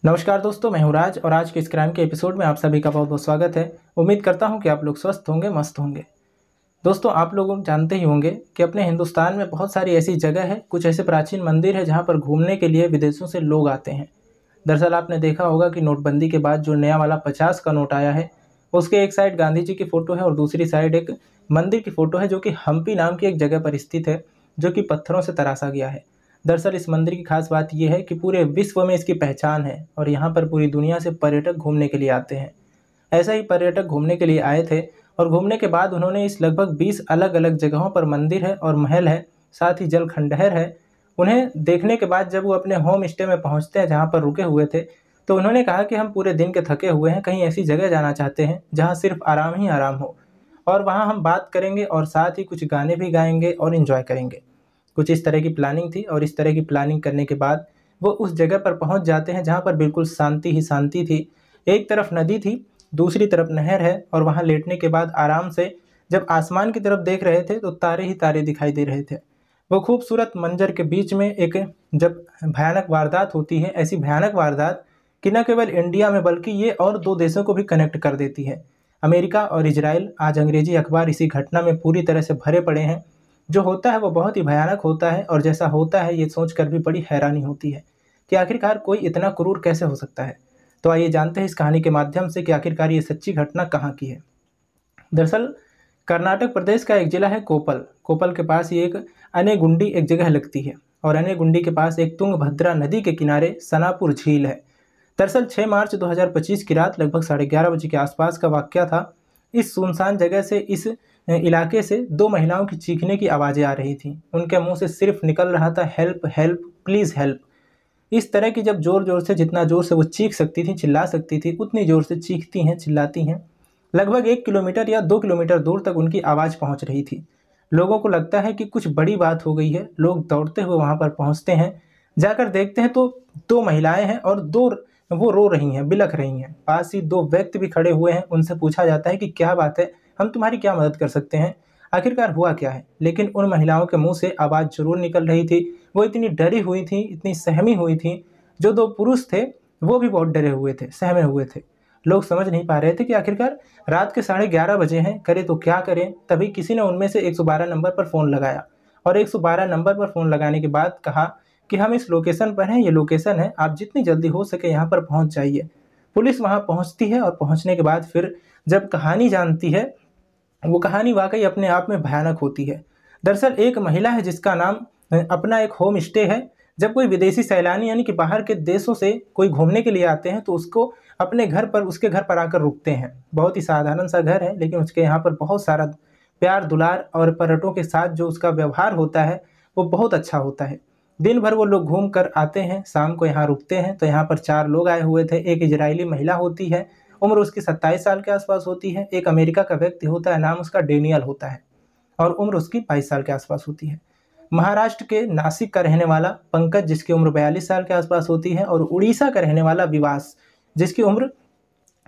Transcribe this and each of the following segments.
नमस्कार दोस्तों, मैं हूं राज और आज के इस क्राइम के एपिसोड में आप सभी का बहुत बहुत स्वागत है। उम्मीद करता हूं कि आप लोग स्वस्थ होंगे, मस्त होंगे। दोस्तों, आप लोग जानते ही होंगे कि अपने हिंदुस्तान में बहुत सारी ऐसी जगह है, कुछ ऐसे प्राचीन मंदिर है जहां पर घूमने के लिए विदेशों से लोग आते हैं। दरअसल आपने देखा होगा कि नोटबंदी के बाद जो नया वाला 50 का नोट आया है, उसके एक साइड गांधी जी की फ़ोटो है और दूसरी साइड एक मंदिर की फ़ोटो है जो कि हम्पी नाम की एक जगह पर स्थित है, जो कि पत्थरों से तराशा गया है। दरअसल इस मंदिर की खास बात यह है कि पूरे विश्व में इसकी पहचान है और यहाँ पर पूरी दुनिया से पर्यटक घूमने के लिए आते हैं। ऐसा ही पर्यटक घूमने के लिए आए थे और घूमने के बाद उन्होंने इस लगभग 20 अलग-अलग जगहों पर मंदिर है और महल है, साथ ही जल खंडहर है। उन्हें देखने के बाद जब वो अपने होम स्टे में पहुँचते हैं जहाँ पर रुके हुए थे, तो उन्होंने कहा कि हम पूरे दिन के थके हुए हैं, कहीं ऐसी जगह जाना चाहते हैं जहाँ सिर्फ आराम ही आराम हो और वहाँ हम बात करेंगे और साथ ही कुछ गाने भी गाएँगे और एन्जॉय करेंगे। कुछ इस तरह की प्लानिंग थी और इस तरह की प्लानिंग करने के बाद वो उस जगह पर पहुंच जाते हैं जहां पर बिल्कुल शांति ही शांति थी। एक तरफ नदी थी, दूसरी तरफ नहर है और वहां लेटने के बाद आराम से जब आसमान की तरफ देख रहे थे तो तारे ही तारे दिखाई दे रहे थे। वो खूबसूरत मंजर के बीच में एक जब भयानक वारदात होती है, ऐसी भयानक वारदात कि न केवल इंडिया में बल्कि ये और दो देशों को भी कनेक्ट कर देती है, अमेरिका और इजराइल। आज अंग्रेजी अखबार इसी घटना में पूरी तरह से भरे पड़े हैं। जो होता है वो बहुत ही भयानक होता है और जैसा होता है ये सोचकर भी बड़ी हैरानी होती है कि आखिरकार कोई इतना क्रूर कैसे हो सकता है। तो आइए जानते हैं इस कहानी के माध्यम से कि आखिरकार ये सच्ची घटना कहाँ की है। दरअसल कर्नाटक प्रदेश का एक जिला है कोपल। कोपल के पास ये एक अनेगुंडी एक जगह लगती है और अनेगुंडी के पास एक तुंगभद्रा नदी के किनारे सनापुर झील है। दरअसल 6 मार्च 2025 की रात लगभग 11:30 बजे के आसपास का वाकया था। इस सुनसान जगह से इस इलाके से दो महिलाओं की चीखने की आवाज़ें आ रही थीं। उनके मुंह से सिर्फ निकल रहा था हेल्प हेल्प प्लीज़ हेल्प। इस तरह की जब ज़ोर-ज़ोर से जितना ज़ोर से वो चीख सकती थीं, चिल्ला सकती थीं, उतनी ज़ोर से चीखती हैं, चिल्लाती हैं। लगभग 1 किलोमीटर या 2 किलोमीटर दूर तक उनकी आवाज़ पहुंच रही थी। लोगों को लगता है कि कुछ बड़ी बात हो गई है। लोग दौड़ते हुए वहां पर पहुंचते हैं। जाकर देखते हैं तो 2 महिलाएं हैं और 2 वो रो रही हैं, बिलख रही हैं। पास ही 2 व्यक्ति भी खड़े हुए हैं। उनसे पूछा जाता है कि क्या बात है? हम तुम्हारी क्या मदद कर सकते हैं? आखिरकार हुआ क्या है? लेकिन उन महिलाओं के मुँह से आवाज़ ज़रूर निकल रही थी। वो इतनी डरी हुई थीं, इतनी सहमी हुई थीं। जो 2 पुरुष थे, वो भी बहुत डरे हुए थे, सहमे हुए थे। लोग समझ नहीं पा रहे थे कि आखिरकार रात के 11:30 बजे हैं, करें तो क्या करें? तभी किसी ने उनमें से 112 नंबर पर फ़ोन लगाया और 112 नंबर पर फ़ोन लगाने के बाद कहा कि हम इस लोकेशन पर हैं, ये लोकेशन है, आप जितनी जल्दी हो सके यहाँ पर पहुँच जाइए। पुलिस वहाँ पहुँचती है और पहुँचने के बाद फिर जब कहानी जानती है, वो कहानी वाक़ई अपने आप में भयानक होती है। दरअसल एक महिला है जिसका नाम अपना एक होम स्टे है। जब कोई विदेशी सैलानी यानी कि बाहर के देशों से कोई घूमने के लिए आते हैं तो उसको अपने घर पर उसके घर पर आकर रुकते हैं। बहुत ही साधारण सा घर है लेकिन उसके यहाँ पर बहुत सारा प्यार दुलार और पर्यटकों के साथ जो उसका व्यवहार होता है वो बहुत अच्छा होता है। दिन भर वो लोग घूम कर आते हैं, शाम को यहाँ रुकते हैं। तो यहाँ पर 4 लोग आए हुए थे। एक इजरायली महिला होती है, उम्र उसकी 27 साल के आसपास होती है। एक अमेरिका का व्यक्ति होता है, नाम उसका डेनियल होता है और उम्र उसकी 22 साल के आसपास होती है। महाराष्ट्र के नासिक का रहने वाला पंकज जिसकी उम्र 42 साल के आसपास होती है और उड़ीसा का रहने वाला विवास जिसकी उम्र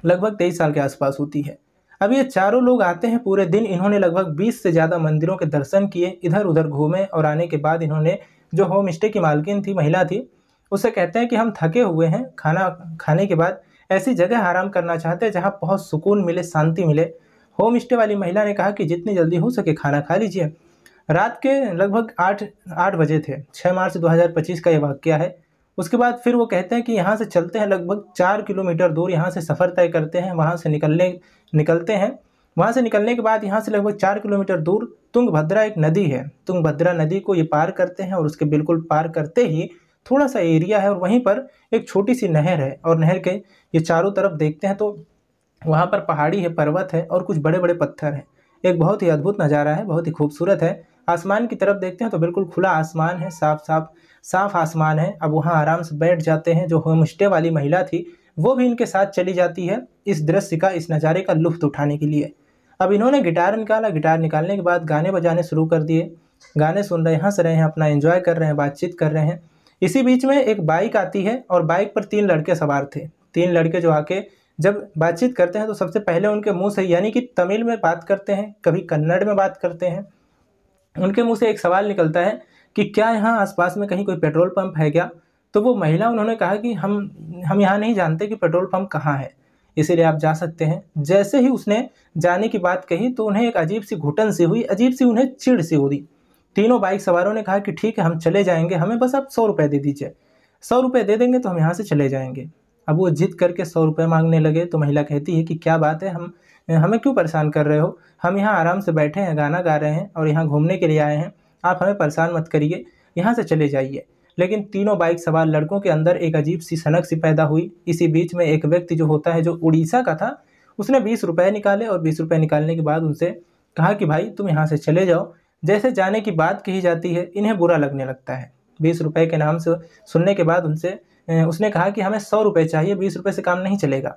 लगभग 23 साल के आसपास होती है। अब ये चारों लोग आते हैं। पूरे दिन इन्होंने लगभग 20 से ज़्यादा मंदिरों के दर्शन किए, इधर-उधर घूमे और आने के बाद इन्होंने जो होम स्टे की मालकिन थी, महिला थी, उससे कहते हैं कि हम थके हुए हैं, खाना खाने के बाद ऐसी जगह आराम करना चाहते हैं जहाँ बहुत सुकून मिले, शांति मिले। होम स्टे वाली महिला ने कहा कि जितनी जल्दी हो सके खाना खा लीजिए। रात के लगभग 8 बजे थे। 6 मार्च 2025 का ये वाक़या है। उसके बाद फिर वो कहते हैं कि यहाँ से चलते हैं, लगभग 4 किलोमीटर दूर यहाँ से सफ़र तय करते हैं, वहाँ से निकलते हैं। वहाँ से निकलने के बाद यहाँ से लगभग 4 किलोमीटर दूर तुंगभद्रा एक नदी है। तुंगभद्रा नदी को ये पार करते हैं और उसके बिल्कुल पार करते ही थोड़ा-सा एरिया है और वहीं पर एक छोटी-सी नहर है और नहर के ये चारों तरफ देखते हैं तो वहाँ पर पहाड़ी है, पर्वत है और कुछ बड़े-बड़े पत्थर हैं। एक बहुत ही अद्भुत नज़ारा है, बहुत ही खूबसूरत है। आसमान की तरफ देखते हैं तो बिल्कुल खुला आसमान है, साफ आसमान है। अब वहाँ आराम से बैठ जाते हैं। जो होम स्टे वाली महिला थी, वो भी इनके साथ चली जाती है इस दृश्य का, इस नज़ारे का लुत्फ़ उठाने के लिए। अब इन्होंने गिटार निकाला, गिटार निकालने के बाद गाने बजाने शुरू कर दिए। गाने सुन रहे हैं, हँस रहे हैं, अपना एन्जॉय कर रहे हैं, बातचीत कर रहे हैं। इसी बीच में एक बाइक आती है और बाइक पर 3 लड़के सवार थे। 3 लड़के जो आके जब बातचीत करते हैं तो सबसे पहले उनके मुँह से यानी कि तमिल में बात करते हैं, कभी कन्नड़ में बात करते हैं। उनके मुँह से एक सवाल निकलता है कि क्या यहाँ आस-पास में कहीं कोई पेट्रोल पंप है क्या? तो वो महिला उन्होंने कहा कि हम हम यहाँ नहीं जानते कि पेट्रोल पंप कहाँ है, इसीलिए आप जा सकते हैं। जैसे ही उसने जाने की बात कही तो उन्हें एक अजीब सी घुटन सी हुई, अजीब सी उन्हें चिढ़ सी हो रही। तीनों बाइक सवारों ने कहा कि ठीक है हम चले जाएंगे, हमें बस आप 100 रुपये दे दीजिए, 100 रुपये दे देंगे तो हम यहाँ से चले जाएंगे। अब वो जिद करके 100 रुपये मांगने लगे तो महिला कहती है कि क्या बात है, हमें क्यों परेशान कर रहे हो, हम यहाँ आराम से बैठे हैं, गाना गा रहे हैं और यहाँ घूमने के लिए आए हैं, आप हमें परेशान मत करिए, यहाँ से चले जाइए। लेकिन तीनों बाइक सवार लड़कों के अंदर एक अजीब सी सनक सी पैदा हुई। इसी बीच में एक व्यक्ति जो होता है, जो उड़ीसा का था, उसने 20 रुपये निकाले और 20 रुपये निकालने के बाद उनसे कहा कि भाई तुम यहाँ से चले जाओ। जैसे जाने की बात कही जाती है, इन्हें बुरा लगने लगता है। 20 रुपये के नाम से सुनने के बाद उसने कहा कि हमें 100 रुपये चाहिए, 20 रुपये से काम नहीं चलेगा।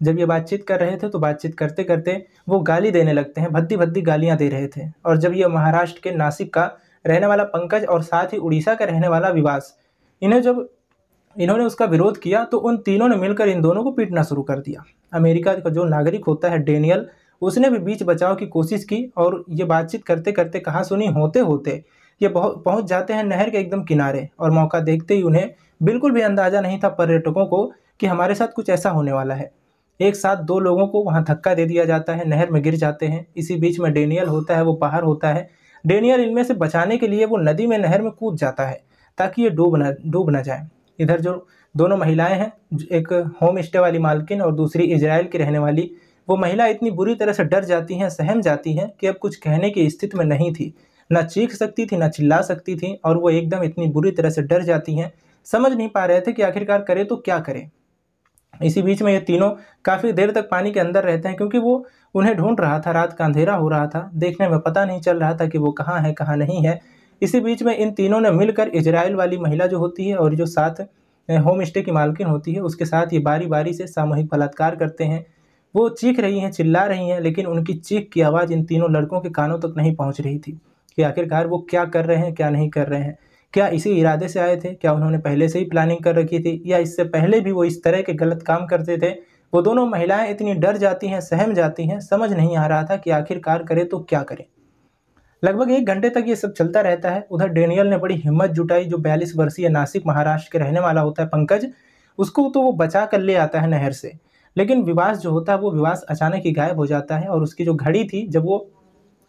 जब ये बातचीत कर रहे थे तो बातचीत करते करते वो गाली देने लगते हैं, भद्दी भद्दी गालियाँ दे रहे थे। और जब ये महाराष्ट्र के नासिक का रहने वाला पंकज और साथ ही उड़ीसा का रहने वाला विवास, इन्होंने उसका विरोध किया तो उन तीनों ने मिलकर इन दोनों को पीटना शुरू कर दिया। अमेरिका का जो नागरिक होता है डेनियल, उसने भी बीच बचाव की कोशिश की और ये बातचीत करते करते कहा सुनी होते होते ये पहुंच जाते हैं नहर के एकदम किनारे। और मौका देखते ही उन्हें बिल्कुल भी अंदाज़ा नहीं था पर्यटकों को कि हमारे साथ कुछ ऐसा होने वाला है। एक साथ 2 लोगों को वहाँ धक्का दे दिया जाता है, नहर में गिर जाते हैं। इसी बीच में डेनियल होता है, वो बाहर होता है। डेनियल इनमें से बचाने के लिए वो नदी में, नहर में कूद जाता है ताकि ये डूब ना जाए। इधर जो दोनों महिलाएं हैं, एक होम स्टे वाली मालकिन और दूसरी इजराइल की रहने वाली, वो महिला इतनी बुरी तरह से डर जाती हैं, सहम जाती हैं कि अब कुछ कहने की स्थिति में नहीं थी। ना चीख सकती थी, ना चिल्ला सकती थी, और वो एकदम इतनी बुरी तरह से डर जाती हैं, समझ नहीं पा रहे थे कि आखिरकार करे तो क्या करें। इसी बीच में ये तीनों काफ़ी देर तक पानी के अंदर रहते हैं, क्योंकि वो उन्हें ढूंढ रहा था। रात का अंधेरा हो रहा था, देखने में पता नहीं चल रहा था कि वो कहाँ है कहाँ नहीं है। इसी बीच में इन तीनों ने मिलकर इजराइल वाली महिला जो होती है और जो साथ होम स्टे की मालकिन होती है, उसके साथ ये बारी बारी से सामूहिक बलात्कार करते हैं। वो चीख रही हैं, चिल्ला रही हैं, लेकिन उनकी चीख की आवाज़ इन तीनों लड़कों के कानों तक नहीं पहुंच रही थी कि आखिरकार वो क्या कर रहे हैं, क्या नहीं कर रहे हैं। क्या इसी इरादे से आए थे? क्या उन्होंने पहले से ही प्लानिंग कर रखी थी, या इससे पहले भी वो इस तरह के गलत काम करते थे? वो दोनों महिलाएं इतनी डर जाती हैं, सहम जाती हैं, समझ नहीं आ रहा था कि आखिरकार करे तो क्या करे। लगभग 1 घंटे तक ये सब चलता रहता है। उधर डेनियल ने बड़ी हिम्मत जुटाई। जो 42 वर्षीय नासिक महाराष्ट्र के रहने वाला होता है पंकज, उसको तो वो बचा कर ले आता है नहर से। लेकिन विवास जो होता है, वो विवास अचानक ही गायब हो जाता है और उसकी जो घड़ी थी, जब वो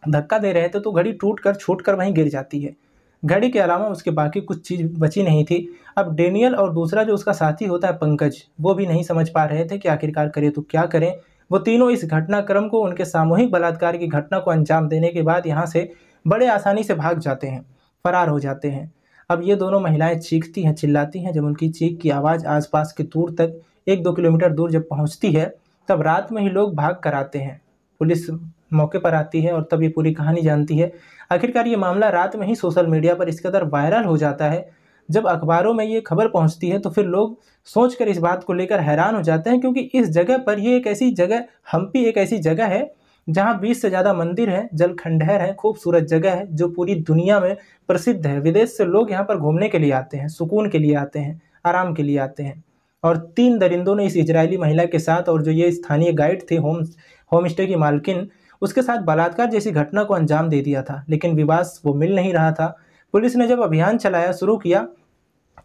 धक्का दे रहे थे तो घड़ी टूट कर छूट कर वहीं गिर जाती है। घड़ी के अलावा उसके बाकी कुछ चीज़ बची नहीं थी। अब डेनियल और दूसरा जो उसका साथी होता है पंकज, वो भी नहीं समझ पा रहे थे कि आखिरकार करें तो क्या करें। वो तीनों इस घटनाक्रम को, उनके सामूहिक बलात्कार की घटना को अंजाम देने के बाद यहाँ से बड़े आसानी से भाग जाते हैं, फरार हो जाते हैं। अब ये दोनों महिलाएं चीखती हैं, चिल्लाती हैं। जब उनकी चीख की आवाज़ आसपास के दूर तक 1-2 किलोमीटर दूर जब पहुँचती है, तब रात में ही लोग भाग कर आते हैं। पुलिस मौके पर आती है और तब ये पूरी कहानी जानती है। आखिरकार ये मामला रात में ही सोशल मीडिया पर इस कदर वायरल हो जाता है। जब अखबारों में ये खबर पहुंचती है तो फिर लोग सोचकर इस बात को लेकर हैरान हो जाते हैं, क्योंकि इस जगह पर, ये एक ऐसी जगह, हम्पी एक ऐसी जगह है जहां 20 से ज़्यादा मंदिर हैं, जल खंडहर है, खूबसूरत जगह है जो पूरी दुनिया में प्रसिद्ध है। विदेश से लोग यहाँ पर घूमने के लिए आते हैं, सुकून के लिए आते हैं, आराम के लिए आते हैं। और 3 दरिंदों ने इस इजरायली महिला के साथ, और जो ये स्थानीय गाइड थे, होम स्टे की मालकिन, उसके साथ बलात्कार जैसी घटना को अंजाम दे दिया था। लेकिन विवास वो मिल नहीं रहा था। पुलिस ने जब अभियान चलाया, शुरू किया,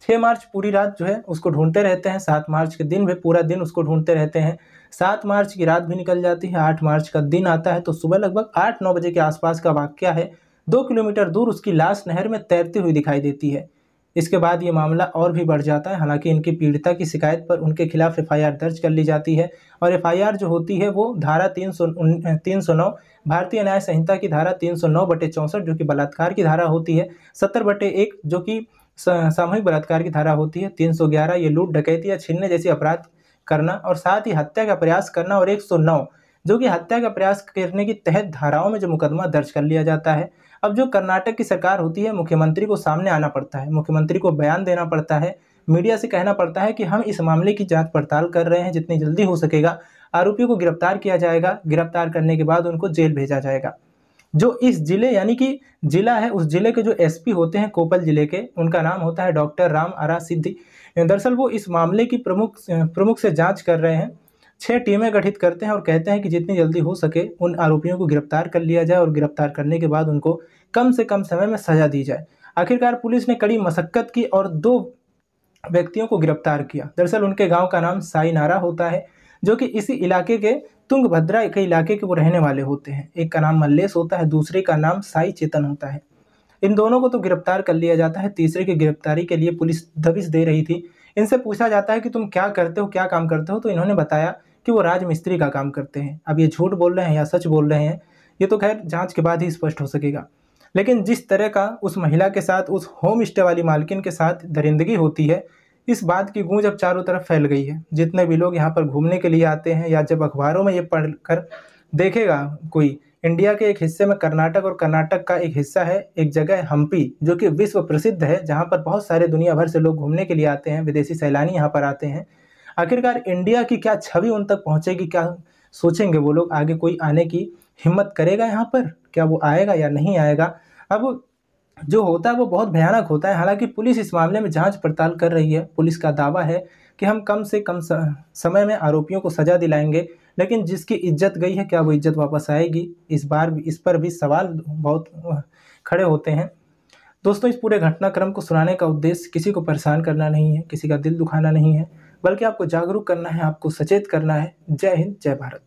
6 मार्च पूरी रात जो है उसको ढूंढते रहते हैं, 7 मार्च के दिन भी पूरा दिन उसको ढूंढते रहते हैं। 7 मार्च की रात भी निकल जाती है, 8 मार्च का दिन आता है तो सुबह लगभग 8-9 बजे के आसपास का वाकया है। 2 किलोमीटर दूर उसकी लाश नहर में तैरती हुई दिखाई देती है। इसके बाद ये मामला और भी बढ़ जाता है। हालांकि इनकी पीड़िता की शिकायत पर उनके खिलाफ FIR दर्ज कर ली जाती है, और FIR जो होती है वो धारा 309 भारतीय न्याय संहिता की धारा 309/64 जो कि बलात्कार की धारा होती है, 70/1 जो कि सामूहिक बलात्कार की धारा होती है, 311 ये लूट, डकैती या छीनने जैसी अपराध करना, और साथ ही हत्या का प्रयास करना, और 109 जो कि हत्या का प्रयास करने की तहत धाराओं में जो मुकदमा दर्ज कर लिया जाता है। अब जो कर्नाटक की सरकार होती है, मुख्यमंत्री को सामने आना पड़ता है, मुख्यमंत्री को बयान देना पड़ता है, मीडिया से कहना पड़ता है कि हम इस मामले की जांच पड़ताल कर रहे हैं, जितनी जल्दी हो सकेगा आरोपियों को गिरफ्तार किया जाएगा, गिरफ्तार करने के बाद उनको जेल भेजा जाएगा। जो इस जिले, यानी कि जिला है, उस जिले के जो SP होते हैं कोपल जिले के, उनका नाम होता है डॉक्टर राम अरा सिद्धि। दरअसल वो इस मामले की प्रमुख से जांच कर रहे हैं। 6 टीमें गठित करते हैं और कहते हैं कि जितनी जल्दी हो सके उन आरोपियों को गिरफ्तार कर लिया जाए, और गिरफ्तार करने के बाद उनको कम से कम समय में सजा दी जाए। आखिरकार पुलिस ने कड़ी मशक्कत की और 2 व्यक्तियों को गिरफ्तार किया। दरअसल उनके गांव का नाम साई नारा होता है, जो कि इसी इलाके के तुंगभद्रा के इलाके के वो रहने वाले होते हैं। एक का नाम मल्लेश होता है, दूसरे का नाम साई चेतन होता है। इन दोनों को तो गिरफ्तार कर लिया जाता है। तीसरे की गिरफ्तारी के लिए पुलिस दबिश दे रही थी। इनसे पूछा जाता है कि तुम क्या करते हो, क्या काम करते हो, तो इन्होंने बताया कि वो राजमिस्त्री का काम करते हैं। अब ये झूठ बोल रहे हैं या सच बोल रहे हैं, ये तो खैर जांच के बाद ही स्पष्ट हो सकेगा। लेकिन जिस तरह का उस महिला के साथ, उस होम स्टे वाली मालकिन के साथ दरिंदगी होती है, इस बात की गूंज अब चारों तरफ फैल गई है। जितने भी लोग यहाँ पर घूमने के लिए आते हैं या जब अखबारों में ये पढ़कर देखेगा कोई, इंडिया के एक हिस्से में कर्नाटक और कर्नाटक का एक हिस्सा है, एक जगह है हम्पी, जो कि विश्व प्रसिद्ध है, जहाँ पर बहुत सारे दुनिया भर से लोग घूमने के लिए आते हैं, विदेशी सैलानी यहाँ पर आते हैं। आखिरकार इंडिया की क्या छवि उन तक पहुँचेगी, क्या सोचेंगे वो लोग, आगे कोई आने की हिम्मत करेगा यहाँ पर, क्या वो आएगा या नहीं आएगा। अब जो होता है वो बहुत भयानक होता है। हालांकि पुलिस इस मामले में जांच पड़ताल कर रही है। पुलिस का दावा है कि हम कम से कम समय में आरोपियों को सजा दिलाएंगे, लेकिन जिसकी इज्जत गई है, क्या वो इज्जत वापस आएगी, इस बार इस पर भी सवाल बहुत खड़े होते हैं। दोस्तों, इस पूरे घटनाक्रम को सुनाने का उद्देश्य किसी को परेशान करना नहीं है, किसी का दिल दुखाना नहीं है, बल्कि आपको जागरूक करना है, आपको सचेत करना है। जय हिंद, जय भारत।